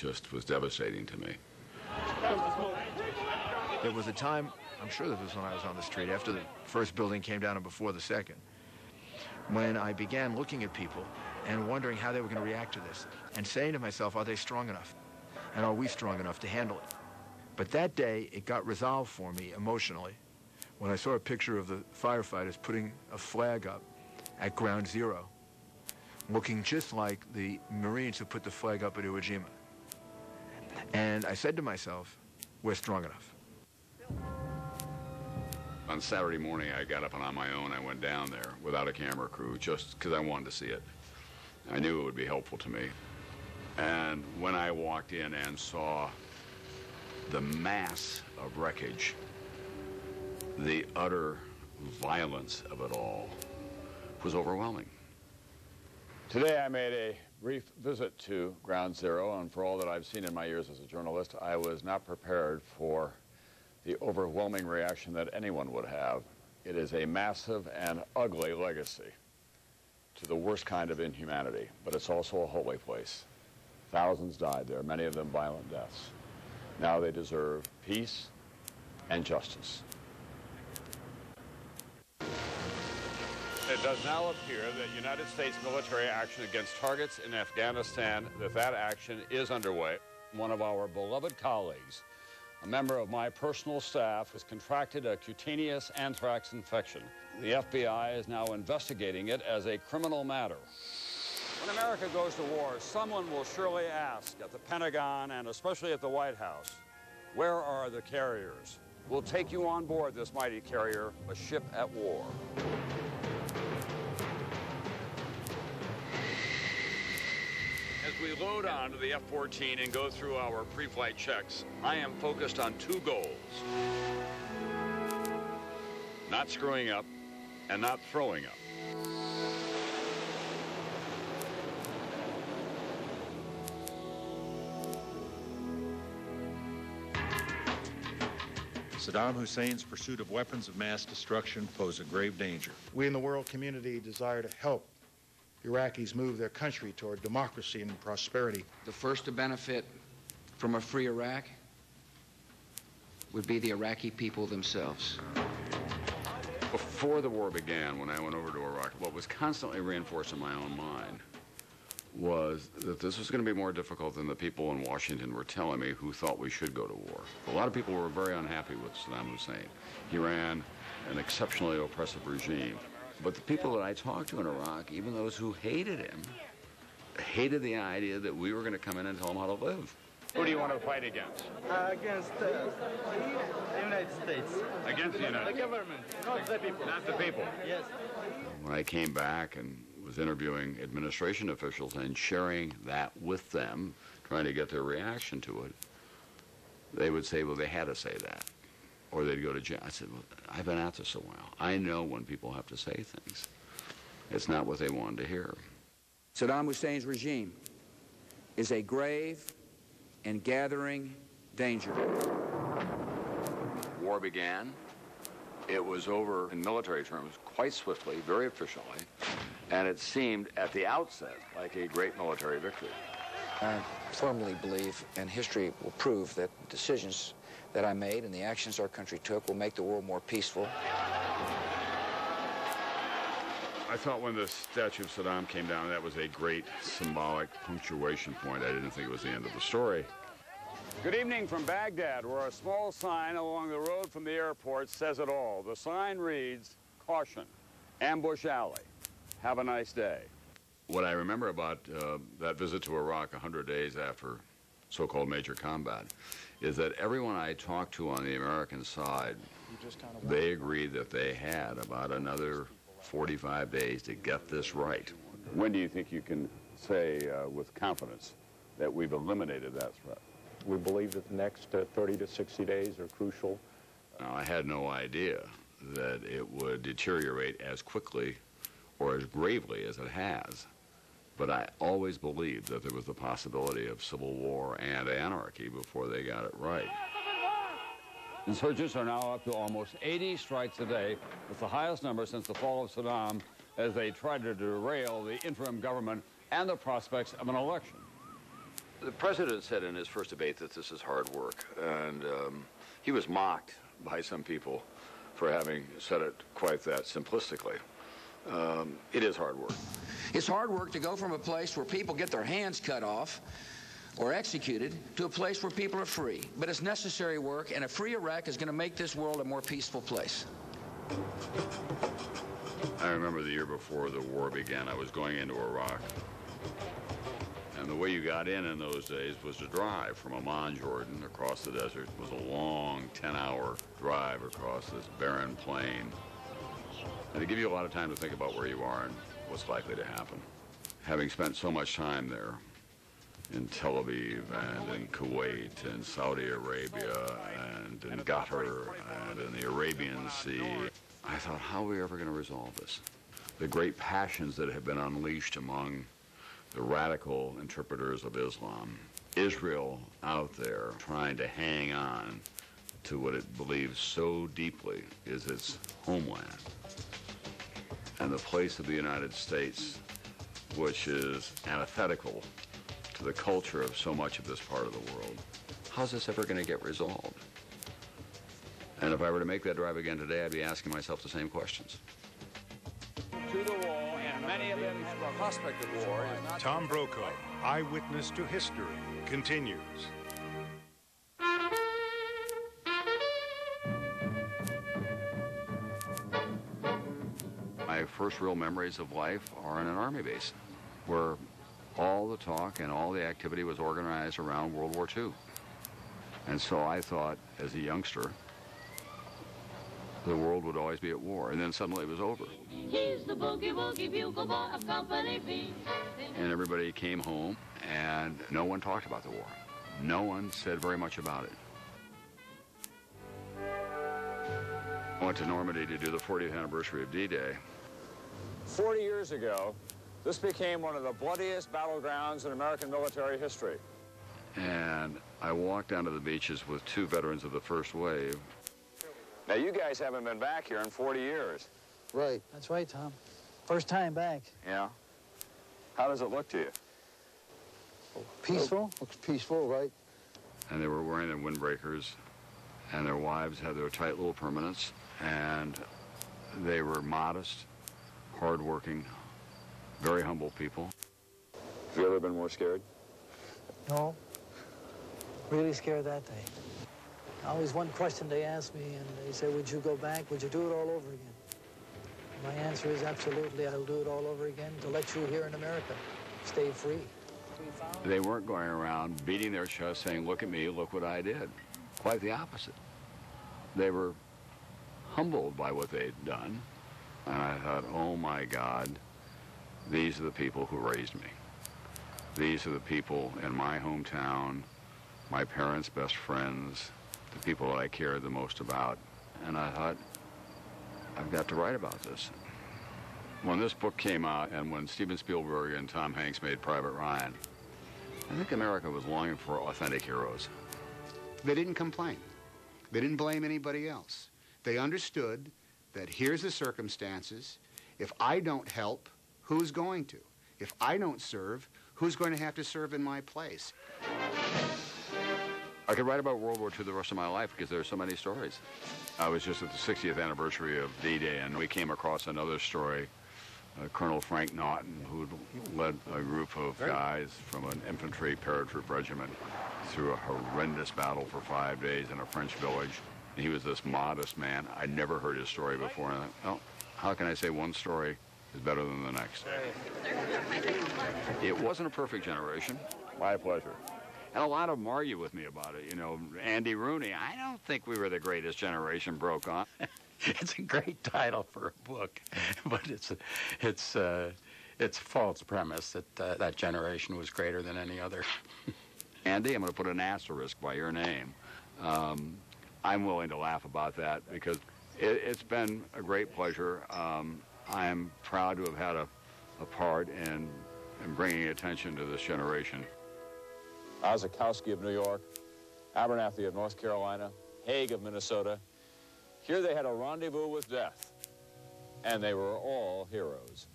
just was devastating to me. There was a time, I'm sure this was when I was on the street, after the first building came down and before the second, when I began looking at people and wondering how they were going to react to this, and saying to myself, are they strong enough? And are we strong enough to handle it? But that day, it got resolved for me emotionally when I saw a picture of the firefighters putting a flag up at Ground Zero, looking just like the Marines who put the flag up at Iwo Jima. And I said to myself, we're strong enough. On Saturday morning, I got up and on my own, I went down there without a camera crew just because I wanted to see it. I knew it would be helpful to me. And when I walked in and saw the mass of wreckage, the utter violence of it all was overwhelming. Today I made a brief visit to Ground Zero, and for all that I've seen in my years as a journalist, I was not prepared for the overwhelming reaction that anyone would have. It is a massive and ugly legacy to the worst kind of inhumanity, but it's also a holy place. Thousands died there, many of them violent deaths. Now they deserve peace and justice. It does now appear that United States military action against targets in Afghanistan, that action is underway. One of our beloved colleagues, a member of my personal staff, has contracted a cutaneous anthrax infection. The FBI is now investigating it as a criminal matter. When America goes to war, someone will surely ask at the Pentagon and especially at the White House, where are the carriers? We'll take you on board this mighty carrier, a ship at war. As we load onto the F-14 and go through our pre-flight checks, I am focused on two goals: not screwing up and not throwing up. Saddam Hussein's pursuit of weapons of mass destruction pose a grave danger. We in the world community desire to help Iraqis move their country toward democracy and prosperity. The first to benefit from a free Iraq would be the Iraqi people themselves. Before the war began, when I went over to Iraq, what was constantly reinforced in my own mind was that this was going to be more difficult than the people in Washington were telling me, who thought we should go to war. A lot of people were very unhappy with Saddam Hussein. He ran an exceptionally oppressive regime. But the people that I talked to in Iraq, even those who hated him, hated the idea that we were going to come in and tell them how to live. Who do you want to fight against? Against the United States. Against the United States? The government, not the people. Not the people? Yes. When I came back and was interviewing administration officials and sharing that with them, trying to get their reaction to it, they would say, well, they had to say that, or they'd go to jail. I said, well, I've been at this a while. I know when people have to say things. It's not what they wanted to hear. Saddam Hussein's regime is a grave and gathering danger. War began. It was over in military terms quite swiftly, very efficiently, and it seemed at the outset like a great military victory. I firmly believe, and history will prove, that decisions that I made and the actions our country took will make the world more peaceful. I thought when the statue of Saddam came down, that was a great symbolic punctuation point. I didn't think it was the end of the story. Good evening from Baghdad, where a small sign along the road from the airport says it all. The sign reads, "Caution, Ambush Alley. Have a nice day." What I remember about that visit to Iraq 100 days after so-called major combat is that everyone I talked to on the American side, they agreed that they had about another 45 days to get this right. When do you think you can say with confidence that we've eliminated that threat? We believe that the next 30 to 60 days are crucial. Now, I had no idea that it would deteriorate as quickly or as gravely as it has. But I always believed that there was the possibility of civil war and anarchy before they got it right. Insurgents are now up to almost 80 strikes a day. It's the highest number since the fall of Saddam, as they try to derail the interim government and the prospects of an election. The president said in his first debate that this is hard work, and he was mocked by some people for having said it quite that simplistically. It is hard work. It's hard work to go from a place where people get their hands cut off or executed to a place where people are free. But it's necessary work, and a free Iraq is going to make this world a more peaceful place. I remember the year before the war began, I was going into Iraq. And the way you got in those days was to drive from Amman, Jordan, across the desert. It was a long 10-hour drive across this barren plain. And to give you a lot of time to think about where you are and what's likely to happen. Having spent so much time there, in Tel Aviv and in Kuwait and Saudi Arabia and in Qatar and in the Arabian Sea, I thought, how are we ever going to resolve this? The great passions that have been unleashed among the radical interpreters of Islam, Israel out there trying to hang on to what it believes so deeply is its homeland, and the place of the United States, which is antithetical to the culture of so much of this part of the world. How's this ever going to get resolved? And if I were to make that drive again today, I'd be asking myself the same questions. To the wall, and many of them have a prospect of war. Is not Tom Brokaw, Eyewitness to History, continues. My first real memories of life are in an army base, where all the talk and all the activity was organized around World War II. And so I thought, as a youngster, the world would always be at war, and then suddenly it was over. He's the boogie-woogie bugle boy of Company B. And everybody came home, and no one talked about the war. No one said very much about it. I went to Normandy to do the 40th anniversary of D-Day. 40 years ago, this became one of the bloodiest battlegrounds in American military history. And I walked down to the beaches with two veterans of the first wave. Now, you guys haven't been back here in 40 years. Right. That's right, Tom. First time back. Yeah? How does it look to you? Peaceful? Looks peaceful, right? And they were wearing their windbreakers, and their wives had their tight little permanents, and they were modest, hardworking, very humble people. Have you ever been more scared? No. Really scared that day. Always one question they ask me, and they say, would you go back? Would you do it all over again? My answer is absolutely, I'll do it all over again to let you here in America stay free. They weren't going around beating their chest saying, look at me, look what I did. Quite the opposite. They were humbled by what they'd done. And I thought, oh my God, these are the people who raised me. These are the people in my hometown, my parents' best friends, the people that I cared the most about. And I thought, I've got to write about this. When this book came out and when Steven Spielberg and Tom Hanks made Private Ryan, I think America was longing for authentic heroes. They didn't complain. They didn't blame anybody else. They understood that here's the circumstances. If I don't help, who's going to? If I don't serve, who's going to have to serve in my place? I could write about World War II the rest of my life because there are so many stories. I was just at the 60th anniversary of D-Day, and we came across another story. Colonel Frank Naughton, who led a group of guys from an infantry paratroop regiment through a horrendous battle for 5 days in a French village. He was this modest man. I'd never heard his story before. And I thought, well, how can I say one story is better than the next? It wasn't a perfect generation. My pleasure. And a lot of them argue with me about it. You know, Andy Rooney, I don't think we were the greatest generation, Brokaw. It's a great title for a book, but it's a false premise that that generation was greater than any other. Andy, I'm going to put an asterisk by your name. I'm willing to laugh about that because it's been a great pleasure. I'm proud to have had a part in bringing attention to this generation. Orzechowski of New York, Abernathy of North Carolina, Haig of Minnesota. Here they had a rendezvous with death, and they were all heroes.